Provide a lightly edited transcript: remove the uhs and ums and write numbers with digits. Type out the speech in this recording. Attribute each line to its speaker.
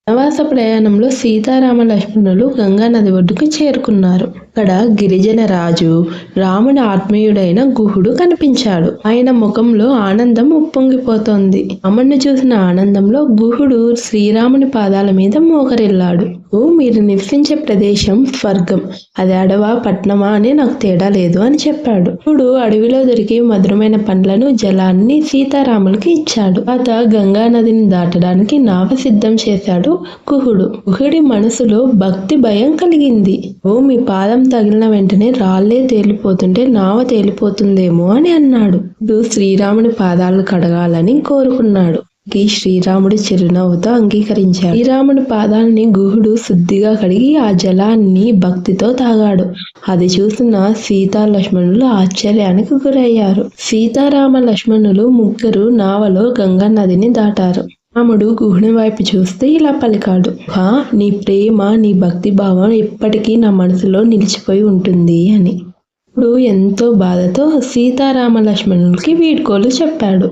Speaker 1: వనవాస ప్రయాణంలో సీతారామ లక్ష్మణులు గంగా నది ఒడ్డుకు చేరుకున్నారు. అక్కడ గిరిజన రాజు రాముని ఆత్మీయుడైన గుహుడు కనిపించాడు. ఆయన ముఖంలో ఆనందం ఉప్పొంగిపోతోంది. రాముణ్ణి చూసిన ఆనందంలో గుహుడు శ్రీరాముని పాదాల మీద మోకరిల్లాడు. మీరు నివసించే ప్రదేశం స్వర్గం. అది అడవా పట్నమా అని నాకు తేడా లేదు అని చెప్పాడు. గుహుడు అడవిలో దొరికి మధురమైన పండ్లను జలాన్ని సీతారాములకి ఇచ్చాడు. తర్వాత గంగా నదిని దాటడానికి నావ సిద్ధం చేశాడు గుహుడు. గుహుడి మనసులో భక్తి భయం కలిగింది. మీ పాదం తగిలిన వెంటనే రాళ్లే తేలిపోతుంటే నావ తేలిపోతుందేమో అని అన్నాడు. శ్రీరాముని పాదాలు కడగాలని కోరుకున్నాడు. శ్రీరాముడి చిరునవ్వుతో అంగీకరించాడు. శ్రీరాముడి పాదాలని గుహుడు శుద్ధిగా కడిగి ఆ జలాన్ని భక్తితో తాగాడు. అది చూసిన సీతా లక్ష్మణులు ఆశ్చర్యానికి గురయ్యారు. సీతారామ లక్ష్మణులు ముగ్గురు నావలో గంగా నదిని దాటారు. రాముడు గుహుని వైపు చూస్తే ఇలా పలికాడు, నీ ప్రేమ, నీ భక్తి భావం ఎప్పటికీ నా మనసులో నిలిచిపోయి ఉంటుంది అని. ఇప్పుడు ఎంతో బాధతో సీతారామ లక్ష్మణులకి వీడ్కోలు చెప్పాడు.